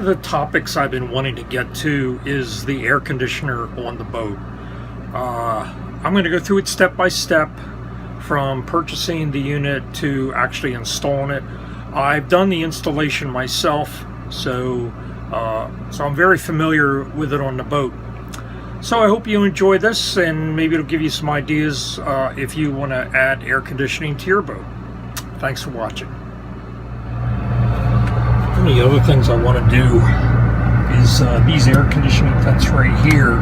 of the topics I've been wanting to get to is the air conditioner on the boat. I'm going to go through it step by step, from purchasing the unit to actually installing it. I've done the installation myself, so I'm very familiar with it on the boat. So I hope you enjoy this, and maybe it'll give you some ideas if you want to add air conditioning to your boat. Thanks for watching. One of the other things I want to do is these air conditioning vents right here.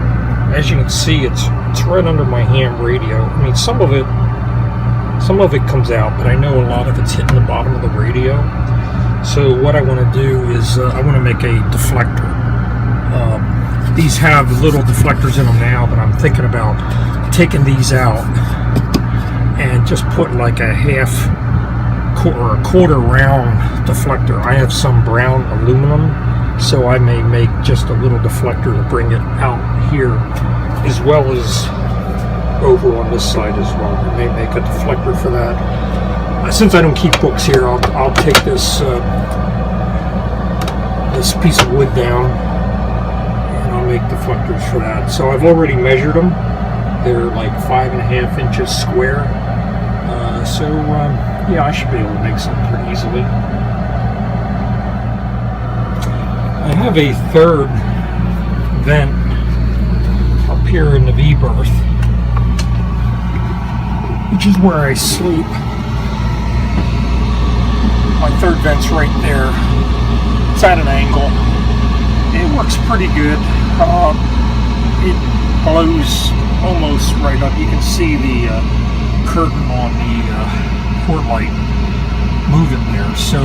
As you can see, it's right under my ham radio. I mean, some of it comes out, but I know a lot of it's hitting the bottom of the radio. So what I want to do is I want to make a deflector. These have little deflectors in them now, but I'm thinking about taking these out and just putting like a half or a quarter round deflector. I have some brown aluminum, so I may make just a little deflector to bring it out here, as well as over on this side as well. I may make a deflector for that. Since I don't keep books here, I'll take this this piece of wood down, and I'll make deflectors for that. So I've already measured them. They're like 5.5 inches square. Yeah, I should be able to make some pretty easily. I have a third vent up here in the V-berth, which is where I sleep. My third vent's right there. It's at an angle. It works pretty good. It blows almost right up. You can see the curtain on the port light moving there. So,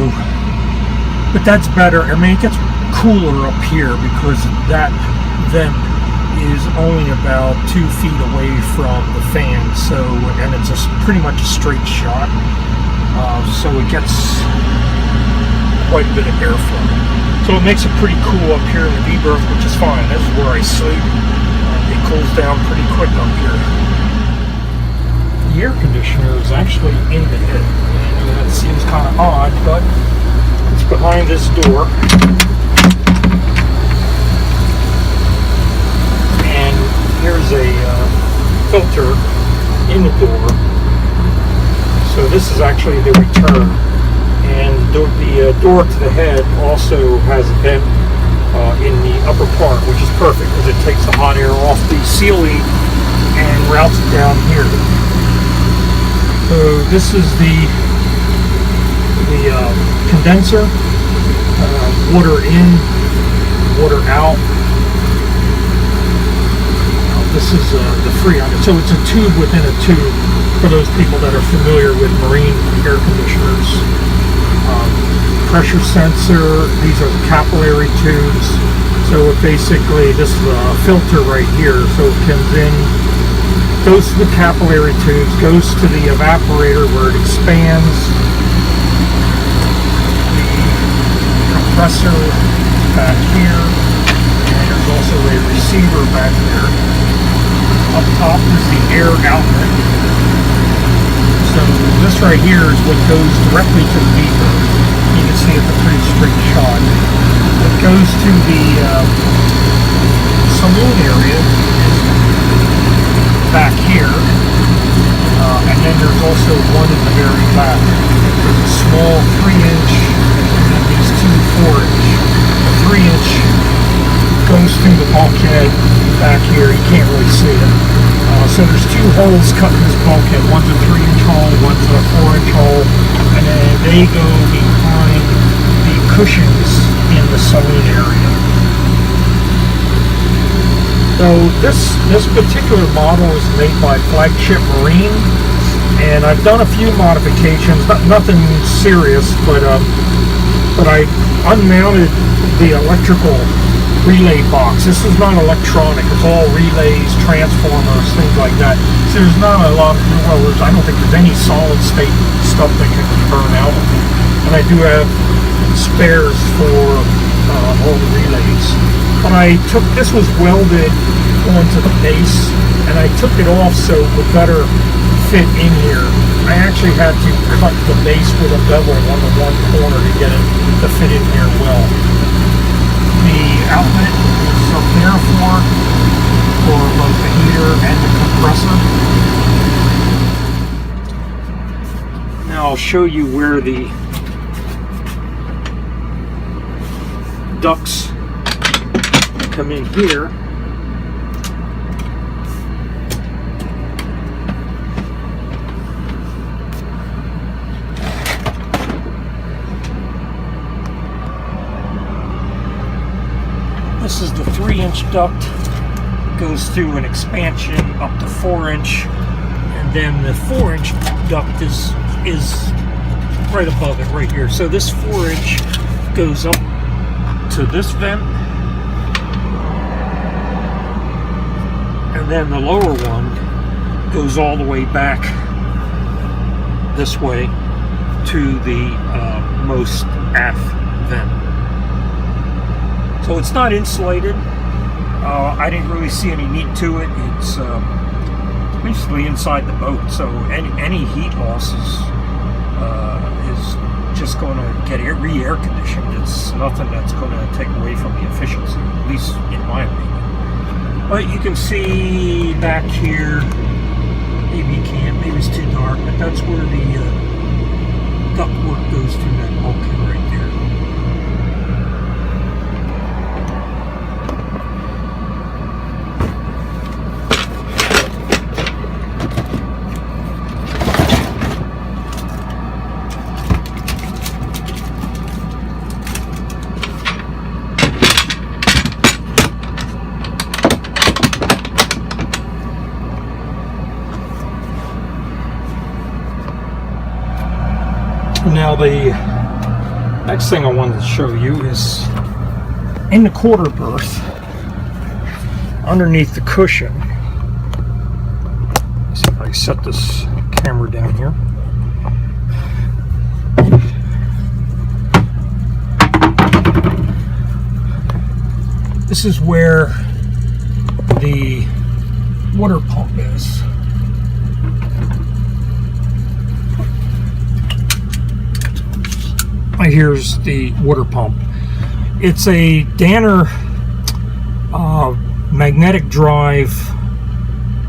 but that's better. I mean, it gets cooler up here because that vent is only about 2 feet away from the fan. So, and it's pretty much a straight shot. So it gets quite a bit of airflow. So it makes it pretty cool up here in the V-berth, which is fine. This is where I sleep. It cools down pretty quick up here. The air conditioner is actually in the head. That seems kind of odd, but it's behind this door. And here's a filter in the door. So this is actually the return. And the door to the head also has a vent in the upper part, which is perfect because it takes the hot air off the ceiling and routes it down here. So this is the condenser, water in, water out. This is the freon. So it's a tube within a tube for those people that are familiar with marine air conditioners. Pressure sensor, these are the capillary tubes. So it basically, this is a filter right here. So it comes in, goes to the capillary tubes, goes to the evaporator where it expands. The compressor back here, and there's also a receiver back there. Up top is the air outlet. So this right here is what goes directly to the V-berth. You can see it's a pretty straight shot. It goes to the saloon area back here, and then there's also one in the very back. There's a small 3-inch and then these two 4-inch. The 3-inch goes through the bulkhead back here. You can't really see it. So there's two holes cut in this bulkhead. One's a 3-inch hole, one's a 4-inch hole, and then they go behind the cushions in the saloon area. So this particular model is made by Flagship Marine, and I've done a few modifications, nothing serious, but I unmounted the electrical relay box. This is not electronic, it's all relays, transformers, things like that. So there's not a lot of, I don't think there's any solid state stuff that can burn out of it. And I do have spares for all the relays. But this was welded onto the base, and I took it off so it would better fit in here. I actually had to cut the base with a bevel on the one corner to get it to fit in here well. the outlet is up there for both the heater and the compressor. Now I'll show you where the ducts come in here. This is the 3-inch duct, goes through an expansion up to 4-inch, and then the 4-inch duct is right above it right here. So this 4-inch goes up to this vent, and then the lower one goes all the way back this way to the most aft vent. So it's not insulated. I didn't really see any need to it. It's basically inside the boat, so any heat losses is just going to get re-air conditioned. It's nothing that's going to take away from the efficiency, at least in my opinion. But you can see back here, maybe you can't, maybe it's too dark, but that's where the ductwork goes through that bulkhead right there. Now the next thing I wanted to show you is in the quarter berth, underneath the cushion. Let's see if I set this camera down here. This is where the water pump is. Right here's the water pump. It's a Danner magnetic drive,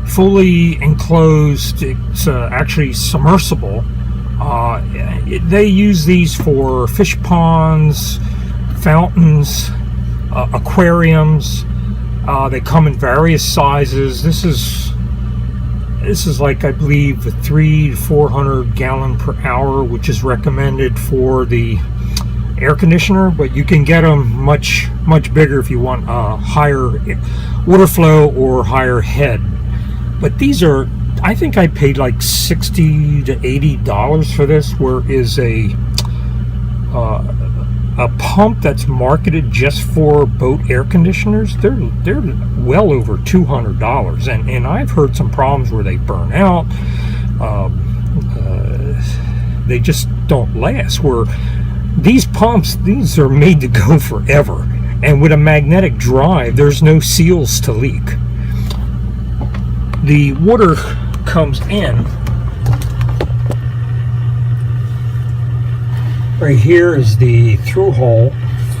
fully enclosed. It's actually submersible. They use these for fish ponds, fountains, aquariums. They come in various sizes. This is like, I believe, a 300 to 400 gallon per hour, which is recommended for the air conditioner, but you can get them much bigger if you want higher water flow or higher head. But these are, I think I paid like $60 to $80 for this, where is a pump that's marketed just for boat air conditioners. They're well over $200, and I've heard some problems where they burn out. They just don't last. Where these pumps, these are made to go forever, and with a magnetic drive, there's no seals to leak. The water comes in. Right here is the through hole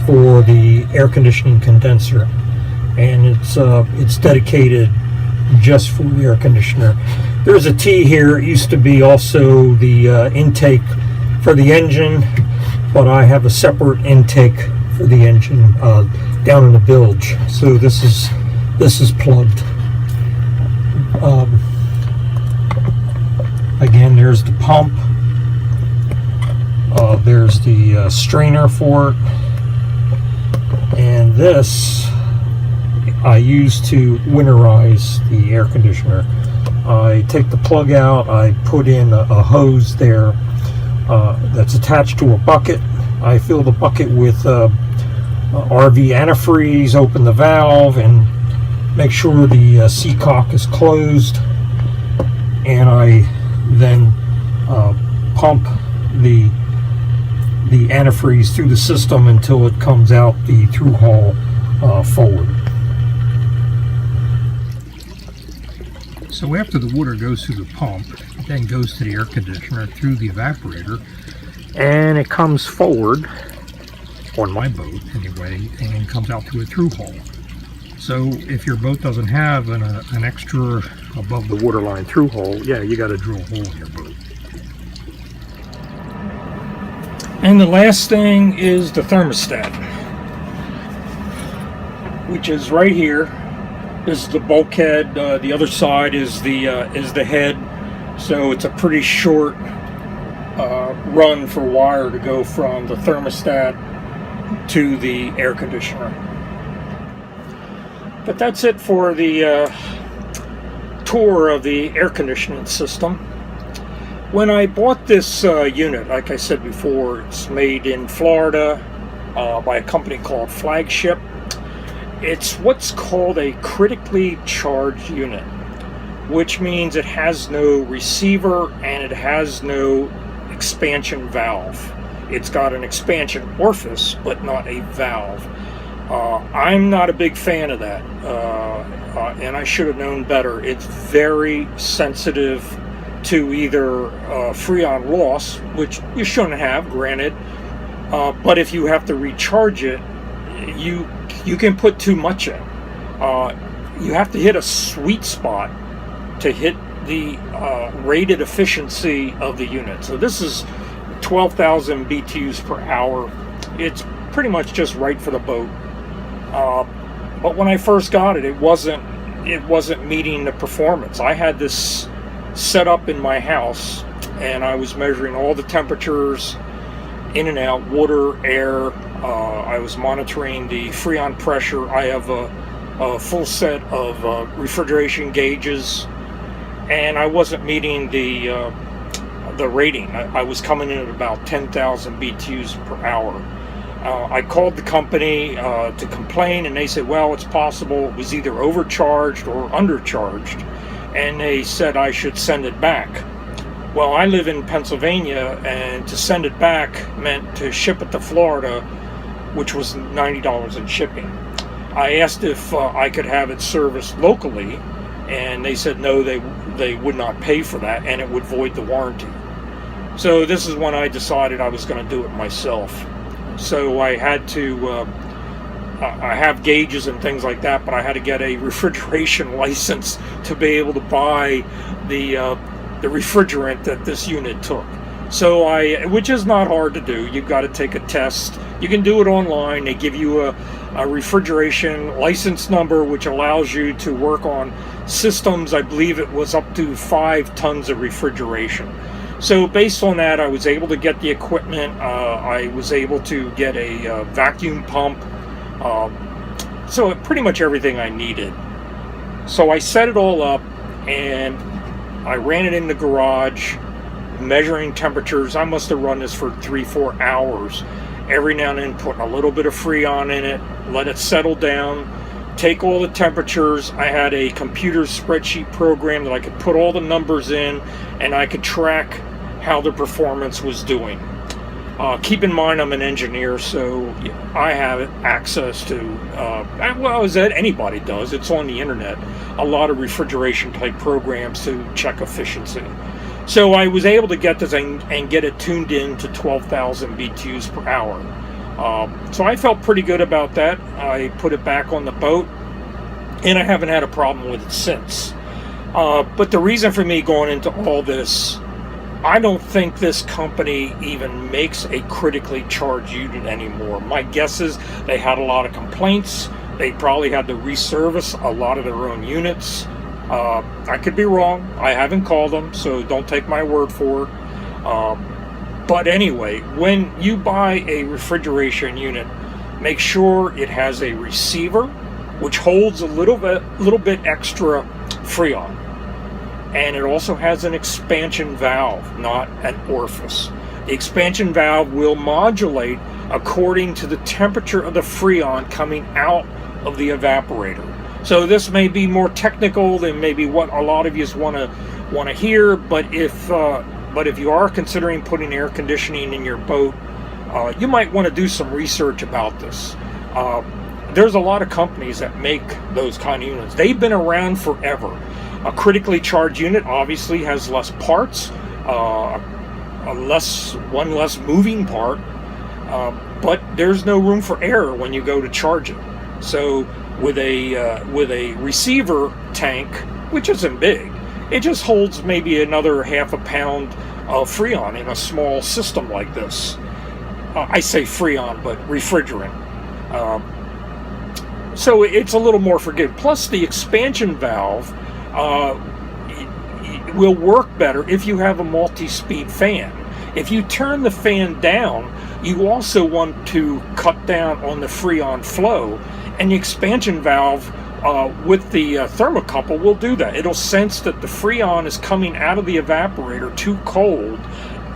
for the air conditioning condenser, and it's dedicated just for the air conditioner. There's a T here. It used to be also the intake for the engine, but I have a separate intake for the engine down in the bilge. So this is plugged. Again, there's the pump. There's the strainer for it, and this I use to winterize the air conditioner. I take the plug out, I put in a hose there that's attached to a bucket. I fill the bucket with RV antifreeze, open the valve, and make sure the seacock is closed, and I then pump the antifreeze through the system until it comes out the through hole forward. So after the water goes through the pump, it then goes to the air conditioner through the evaporator, and it comes forward on my boat anyway, and comes out to a through hole. So if your boat doesn't have an extra above the waterline through hole, yeah, you got to drill a hole in your boat. And the last thing is the thermostat, which is right here. This is the bulkhead. The other side is the head. So it's a pretty short run for wire to go from the thermostat to the air conditioner. But that's it for the tour of the air conditioning system. When I bought this unit, like I said before, it's made in Florida by a company called Flagship. It's what's called a critically charged unit, which means it has no receiver and it has no expansion valve. It's got an expansion orifice, but not a valve. I'm not a big fan of that, and I should have known better. It's very sensitive to either freon loss, which you shouldn't have, granted, but if you have to recharge it, you can put too much in. You have to hit a sweet spot to hit the rated efficiency of the unit. So this is 12,000 BTUs per hour. It's pretty much just right for the boat. But when I first got it, it wasn't meeting the performance. I had this set up in my house, and I was measuring all the temperatures in and out, water, air. I was monitoring the freon pressure. I have a full set of refrigeration gauges, and I wasn't meeting the rating. I was coming in at about 10,000 BTUs per hour. I called the company to complain, and they said, well, it's possible it was either overcharged or undercharged, and they said I should send it back. Well, I live in Pennsylvania, and to send it back meant to ship it to Florida, which was $90 in shipping. I asked if I could have it serviced locally, and they said no, they would not pay for that, and it would void the warranty. So this is when I decided I was going to do it myself. So I had to, I have gauges and things like that, but I had to get a refrigeration license to be able to buy the refrigerant that this unit took. So which is not hard to do. You've got to take a test. You can do it online. They give you a refrigeration license number, which allows you to work on systems. I believe it was up to 5 tons of refrigeration. So based on that, I was able to get the equipment. I was able to get a vacuum pump. So pretty much everything I needed. So I set it all up, and I ran it in the garage, measuring temperatures. I must have run this for 3-4 hours. Every now and then putting a little bit of Freon in it, let it settle down, take all the temperatures. I had a computer spreadsheet program that I could put all the numbers in, and I could track how the performance was doing. Keep in mind I'm an engineer, so I have access to, well, as anybody does, it's on the internet, a lot of refrigeration type programs to check efficiency. So I was able to get this and get it tuned in to 12,000 BTUs per hour. So I felt pretty good about that. I put it back on the boat, and I haven't had a problem with it since. But the reason for me going into all this, I don't think this company even makes a critically charged unit anymore. My guess is they had a lot of complaints. They probably had to reservice a lot of their own units. I could be wrong. I haven't called them, so don't take my word for it. But anyway, when you buy a refrigeration unit, make sure it has a receiver which holds a little bit extra Freon. And it also has an expansion valve, not an orifice. The expansion valve will modulate according to the temperature of the Freon coming out of the evaporator. So this may be more technical than maybe what a lot of you want to hear, but if you are considering putting air conditioning in your boat, you might want to do some research about this. There's a lot of companies that make those kind of units. They've been around forever. A critically charged unit obviously has less parts, one less moving part, but there's no room for error when you go to charge it. So with a receiver tank, which isn't big, it just holds maybe another half a pound of Freon in a small system like this. I say Freon, but refrigerant. So it's a little more forgiving. Plus, the expansion valve will work better if you have a multi-speed fan. If you turn the fan down, you also want to cut down on the Freon flow, and the expansion valve with the thermocouple will do that. It'll sense that the Freon is coming out of the evaporator too cold,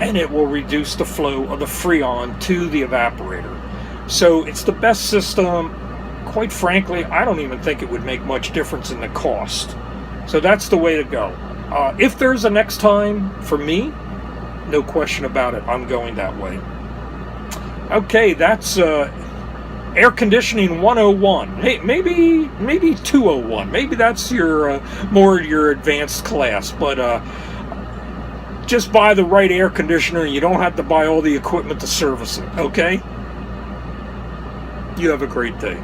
and it will reduce the flow of the Freon to the evaporator. So it's the best system. Quite frankly, I don't even think it would make much difference in the cost. So that's the way to go. If there's a next time for me, no question about it, I'm going that way. Okay, that's air conditioning 101. Hey, maybe 201. Maybe that's your more your advanced class. But just buy the right air conditioner, and you don't have to buy all the equipment to service it. Okay? You have a great day.